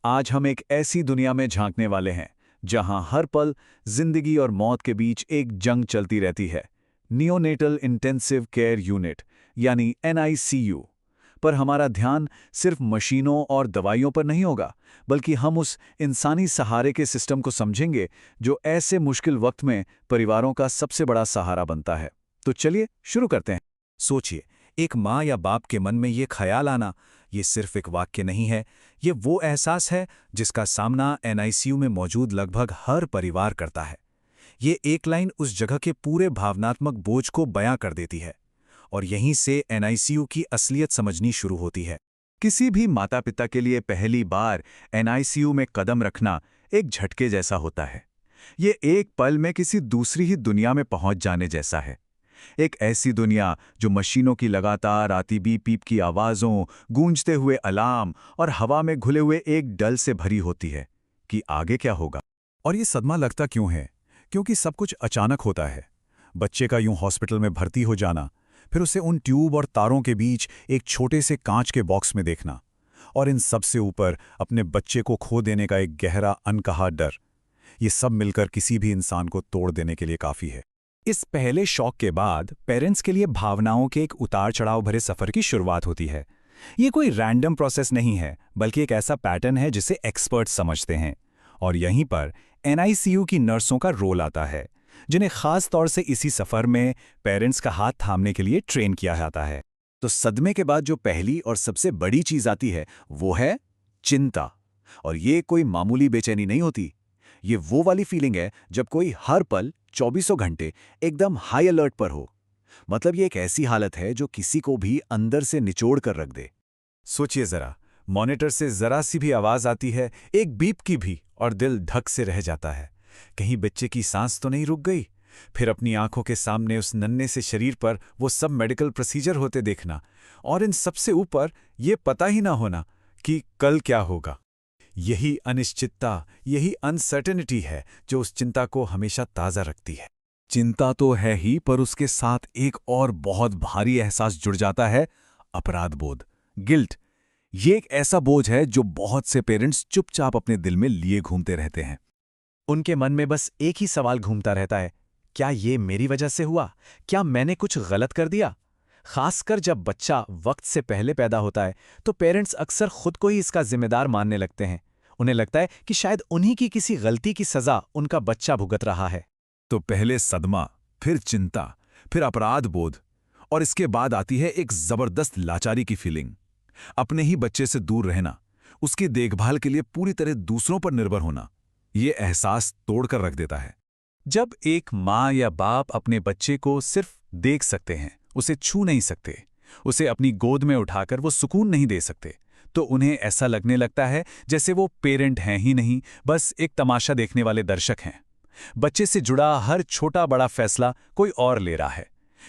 आज हम एक ऐसी दुनिया में झांकने वाले हैं जहां हर पल जिंदगी और मौत के बीच एक जंग चलती रहती है। नियोनेटल इंटेंसिव केयर यूनिट यानी NICU। पर हमारा ध्यान सिर्फ मशीनों और दवाइयों पर नहीं होगा, बल्कि हम उस इंसानी सहारे के सिस्टम को समझेंगे जो ऐसे मुश्किल वक्त में परिवारों का सबसे बड़ा सहारा बनता है। तो चलिए शुरू करते हैं। सोचिए, एक माँ या बाप के मन में ये ख्याल आना, ये सिर्फ एक वाक्य नहीं है, ये वो एहसास है जिसका सामना NICU में मौजूद लगभग हर परिवार करता है। ये एक लाइन उस जगह के पूरे भावनात्मक बोझ को बयां कर देती है, और यहीं से NICU की असलियत समझनी शुरू होती है। किसी भी माता पिता के लिए पहली बार NICU में कदम रखना एक झटके जैसा होता है। ये एक पल में किसी दूसरी ही दुनिया में पहुंच जाने जैसा है। एक ऐसी दुनिया जो मशीनों की लगातार आती बीप बीप की आवाज़ों, गूंजते हुए अलार्म और हवा में घुले हुए एक डल से भरी होती है कि आगे क्या होगा। और ये सदमा लगता क्यों है? क्योंकि सब कुछ अचानक होता है। बच्चे का यूं हॉस्पिटल में भर्ती हो जाना, फिर उसे उन ट्यूब और तारों के बीच एक छोटे से कांच के बॉक्स में देखना, और इन सबसे ऊपर अपने बच्चे को खो देने का एक गहरा अनकहा डर। ये सब मिलकर किसी भी इंसान को तोड़ देने के लिए काफ़ी है। इस पहले शॉक के बाद पेरेंट्स के लिए भावनाओं के एक उतार चढ़ाव भरे सफ़र की शुरुआत होती है। ये कोई रैंडम प्रोसेस नहीं है, बल्कि एक ऐसा पैटर्न है जिसे एक्सपर्ट्स समझते हैं। और यहीं पर NICU की नर्सों का रोल आता है, जिन्हें खास तौर से इसी सफ़र में पेरेंट्स का हाथ थामने के लिए ट्रेन किया जाता है। तो सदमे के बाद जो पहली और सबसे बड़ी चीज़ आती है वो है चिंता। और ये कोई मामूली बेचैनी नहीं होती। ये वो वाली फीलिंग है जब कोई हर पल चौबीसों घंटे एकदम हाई अलर्ट पर हो। मतलब ये एक ऐसी हालत है जो किसी को भी अंदर से निचोड़ कर रख दे। सोचिए ज़रा, मॉनिटर से ज़रा सी भी आवाज़ आती है, एक बीप की भी, और दिल धक से रह जाता है। कहीं बच्चे की सांस तो नहीं रुक गई? फिर अपनी आंखों के सामने उस नन्हे से शरीर पर वो सब मेडिकल प्रोसीजर होते देखना, और इन सबसे ऊपर ये पता ही ना होना कि कल क्या होगा। यही अनिश्चितता, यही अनसर्टेनिटी है जो उस चिंता को हमेशा ताज़ा रखती है। चिंता तो है ही, पर उसके साथ एक और बहुत भारी एहसास जुड़ जाता है, अपराध बोध, गिल्ट। ये एक ऐसा बोझ है जो बहुत से पेरेंट्स चुपचाप अपने दिल में लिए घूमते रहते हैं। उनके मन में बस एक ही सवाल घूमता रहता है, क्या ये मेरी वजह से हुआ? क्या मैंने कुछ गलत कर दिया? खासकर जब बच्चा वक्त से पहले पैदा होता है, तो पेरेंट्स अक्सर खुद को ही इसका जिम्मेदार मानने लगते हैं। उन्हें लगता है कि शायद उन्हीं की किसी गलती की सज़ा उनका बच्चा भुगत रहा है। तो पहले सदमा, फिर चिंता, फिर अपराध बोध, और इसके बाद आती है एक जबरदस्त लाचारी की फीलिंग। अपने ही बच्चे से दूर रहना, उसकी देखभाल के लिए पूरी तरह दूसरों पर निर्भर होना, ये एहसास तोड़कर रख देता है। जब एक माँ या बाप अपने बच्चे को सिर्फ देख सकते हैं, उसे छू नहीं सकते, उसे अपनी गोद में उठाकर वो सुकून नहीं दे सकते, तो उन्हें ऐसा लगने लगता है जैसे वो पेरेंट हैं ही नहीं, बस एक तमाशा देखने वाले दर्शक हैं। बच्चे से जुड़ा हर छोटा बड़ा फैसला कोई और ले रहा है।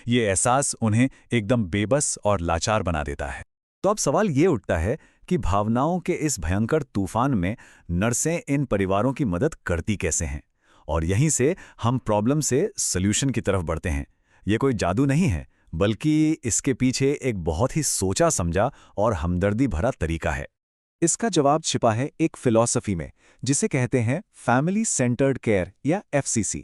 ये एहसास उन्हें एकदम बेबस और लाचार बना देता है। तो अब सवाल ये उठता है कि भावनाओं के इस भयंकर तूफान में नर्सें इन परिवारों की मदद करती कैसे हैं? और यहीं से हम प्रॉब्लम से सॉल्यूशन की तरफ बढ़ते हैं। ये कोई जादू नहीं है, बल्कि इसके पीछे एक बहुत ही सोचा समझा और हमदर्दी भरा तरीका है। इसका जवाब छिपा है एक फिलॉसफी में, जिसे कहते हैं फैमिली सेंटर्ड केयर या FCC।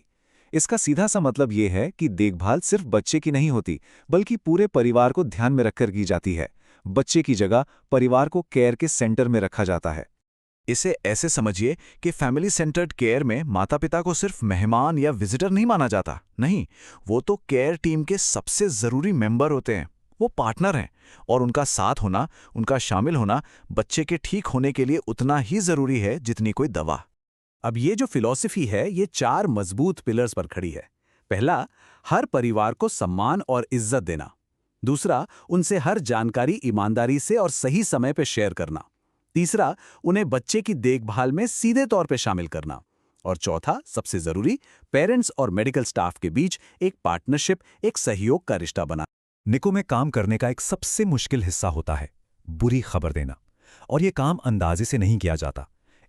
इसका सीधा सा मतलब ये है कि देखभाल सिर्फ बच्चे की नहीं होती, बल्कि पूरे परिवार को ध्यान में रखकर की जाती है। बच्चे की जगह परिवार को केयर के सेंटर में रखा जाता है। इसे ऐसे समझिए कि फैमिली सेंटर्ड केयर में माता पिता को सिर्फ मेहमान या विजिटर नहीं माना जाता। नहीं, वो तो केयर टीम के सबसे ज़रूरी मेंबर होते हैं। वो पार्टनर हैं, और उनका साथ होना, उनका शामिल होना बच्चे के ठीक होने के लिए उतना ही ज़रूरी है जितनी कोई दवा। अब ये जो फिलॉसफी है, ये 4 मजबूत पिलर्स पर खड़ी है। पहला, हर परिवार को सम्मान और इज्जत देना। दूसरा, उनसे हर जानकारी ईमानदारी से और सही समय पर शेयर करना। तीसरा, उन्हें बच्चे की देखभाल में सीधे तौर पर शामिल करना। और चौथा, सबसे जरूरी, पेरेंट्स और मेडिकल स्टाफ के बीच एक पार्टनरशिप, एक सहयोग का रिश्ता बना। निको में काम करने का एक सबसे मुश्किल हिस्सा होता है बुरी खबर देना, और ये काम अंदाजे से नहीं किया जाता।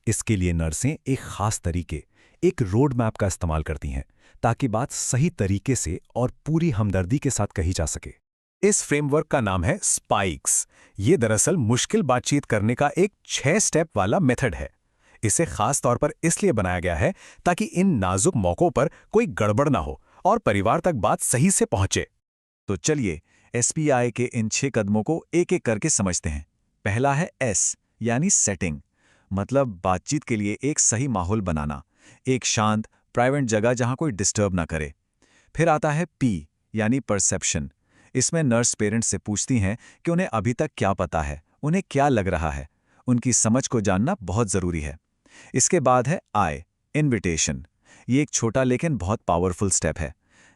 इसके लिए नर्सें एक खास तरीके, एक रोड मैप का इस्तेमाल करती हैं, ताकि बात सही तरीके से और पूरी हमदर्दी के साथ कही जा सके। इस फ्रेमवर्क का नाम है स्पाइक्स। ये दरअसल मुश्किल बातचीत करने का एक 6 स्टेप वाला मेथड है। इसे खास तौर पर इसलिए बनाया गया है ताकि इन नाजुक मौकों पर कोई गड़बड़ ना हो और परिवार तक बात सही से पहुंचे। तो चलिए SPI के इन 6 कदमों को एक एक करके समझते हैं। पहला है S यानी सेटिंग, मतलब बातचीत के लिए एक सही माहौल बनाना, एक शांत प्राइवेट जगह जहां कोई डिस्टर्ब ना करे। फिर आता है P यानी परसेप्शन। इसमें नर्स पेरेंट्स से पूछती हैं कि उन्हें अभी तक क्या पता है, उन्हें क्या लग रहा है। उनकी समझ को जानना बहुत ज़रूरी है। इसके बाद है I इन्विटेशन। ये एक छोटा लेकिन बहुत पावरफुल स्टेप है।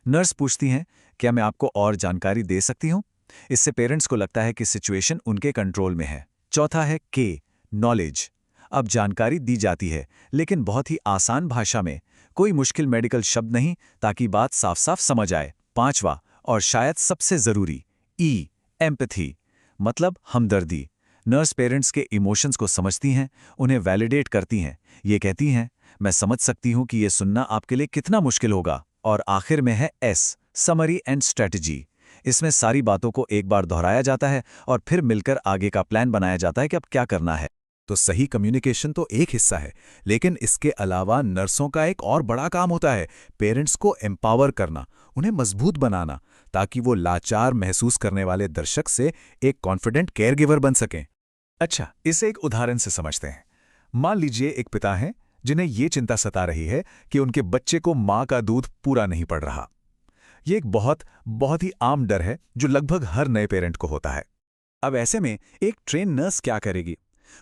नर्स पूछती हैं, क्या मैं आपको और जानकारी दे सकती हूँ? इससे पेरेंट्स को लगता है कि सिचुएशन उनके कंट्रोल में है। चौथा है K नॉलेज। अब जानकारी दी जाती है, लेकिन बहुत ही आसान भाषा में, कोई मुश्किल मेडिकल शब्द नहीं, ताकि बात साफ साफ समझ आए। पांचवा और शायद सबसे ज़रूरी E एम्पैथी, मतलब हमदर्दी। नर्स पेरेंट्स के इमोशंस को समझती हैं, उन्हें वैलिडेट करती हैं। ये कहती हैं, मैं समझ सकती हूँ कि ये सुनना आपके लिए कितना मुश्किल होगा। और आखिर में है S समरी एंड स्ट्रेटजी। इसमें सारी बातों को एक बार दोहराया जाता है और फिर मिलकर आगे का प्लान बनाया जाता है कि अब क्या करना है। तो सही कम्युनिकेशन तो एक हिस्सा है, लेकिन इसके अलावा नर्सों का एक और बड़ा काम होता है पेरेंट्स को एम्पावर करना, उन्हें मजबूत बनाना, ताकि वो लाचार महसूस करने वाले दर्शक से एक कॉन्फिडेंट केयरगिवर बन सकें। अच्छा, इसे एक उदाहरण से समझते हैं। मान लीजिए एक पिता हैं जिन्हें ये चिंता सता रही है कि उनके बच्चे को माँ का दूध पूरा नहीं पड़ रहा। ये एक बहुत ही आम डर है जो लगभग हर नए पेरेंट को होता है। अब ऐसे में एक ट्रेन नर्स क्या करेगी?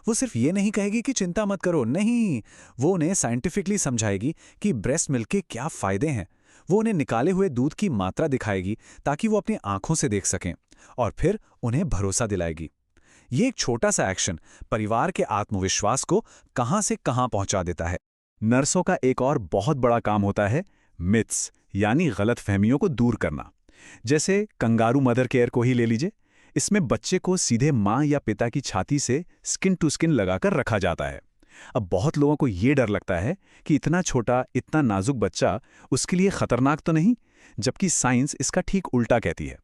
वो सिर्फ ये नहीं कहेगी कि चिंता मत करो, नहीं, वो उन्हें साइंटिफिकली समझाएगी कि ब्रेस्ट मिल्क के क्या फायदे हैं। वो उन्हें निकाले हुए दूध की मात्रा दिखाएगी ताकि वो अपनी आंखों से देख सकें, और फिर उन्हें भरोसा दिलाएगी। ये एक छोटा सा एक्शन परिवार के आत्मविश्वास को कहां से कहां पहुंचा देता है। नर्सों का एक और बहुत बड़ा काम होता है मिथ्स यानी गलतफहमियों को दूर करना। जैसे कंगारू मदर केयर को ही ले लीजिए। इसमें बच्चे को सीधे माँ या पिता की छाती से स्किन टू स्किन लगाकर रखा जाता है। अब बहुत लोगों को ये डर लगता है कि इतना छोटा, इतना नाजुक बच्चा उसके लिए खतरनाक तो नहीं, जबकि साइंस इसका ठीक उल्टा कहती है।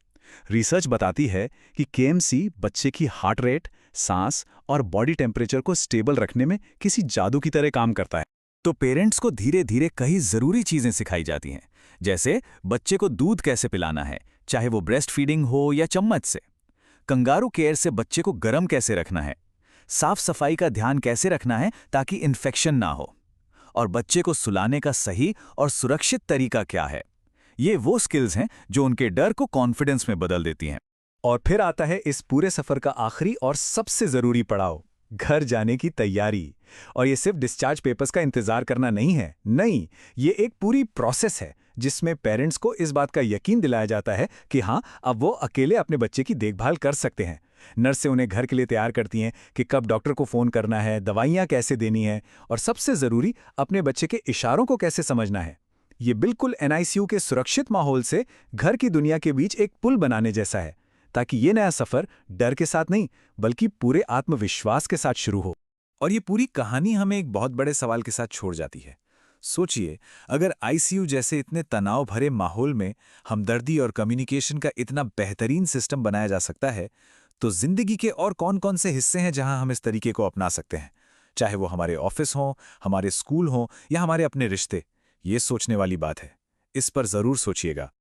रिसर्च बताती है कि KMC बच्चे की हार्ट रेट, सांस और बॉडी टेम्परेचर को स्टेबल रखने में किसी जादू की तरह काम करता है। तो पेरेंट्स को धीरे धीरे कई ज़रूरी चीज़ें सिखाई जाती हैं, जैसे बच्चे को दूध कैसे पिलाना है, चाहे वो ब्रेस्ट फीडिंग हो या चम्मच से। कंगारू केयर से बच्चे को गर्म कैसे रखना है, साफ सफाई का ध्यान कैसे रखना है ताकि इन्फेक्शन ना हो, और बच्चे को सुलाने का सही और सुरक्षित तरीका क्या है। ये वो स्किल्स हैं जो उनके डर को कॉन्फिडेंस में बदल देती हैं। और फिर आता है इस पूरे सफर का आखिरी और सबसे जरूरी पड़ाव, घर जाने की तैयारी। और ये सिर्फ डिस्चार्ज पेपर्स का इंतजार करना नहीं है, नहीं, ये एक पूरी प्रोसेस है जिसमें पेरेंट्स को इस बात का यकीन दिलाया जाता है कि हाँ, अब वो अकेले अपने बच्चे की देखभाल कर सकते हैं। नर्स से उन्हें घर के लिए तैयार करती हैं कि कब डॉक्टर को फ़ोन करना है, दवाइयाँ कैसे देनी है, और सबसे ज़रूरी अपने बच्चे के इशारों को कैसे समझना है। ये बिल्कुल NICU के सुरक्षित माहौल से घर की दुनिया के बीच एक पुल बनाने जैसा है, ताकि ये नया सफ़र डर के साथ नहीं बल्कि पूरे आत्मविश्वास के साथ शुरू हो। और ये पूरी कहानी हमें एक बहुत बड़े सवाल के साथ छोड़ जाती है। सोचिए, अगर ICU जैसे इतने तनाव भरे माहौल में हमदर्दी और कम्युनिकेशन का इतना बेहतरीन सिस्टम बनाया जा सकता है, तो जिंदगी के और कौन-कौन से हिस्से हैं जहां हम इस तरीके को अपना सकते हैं, चाहे वो हमारे ऑफिस हों, हमारे स्कूल हों या हमारे अपने रिश्ते। ये सोचने वाली बात है। इस पर जरूर सोचिएगा।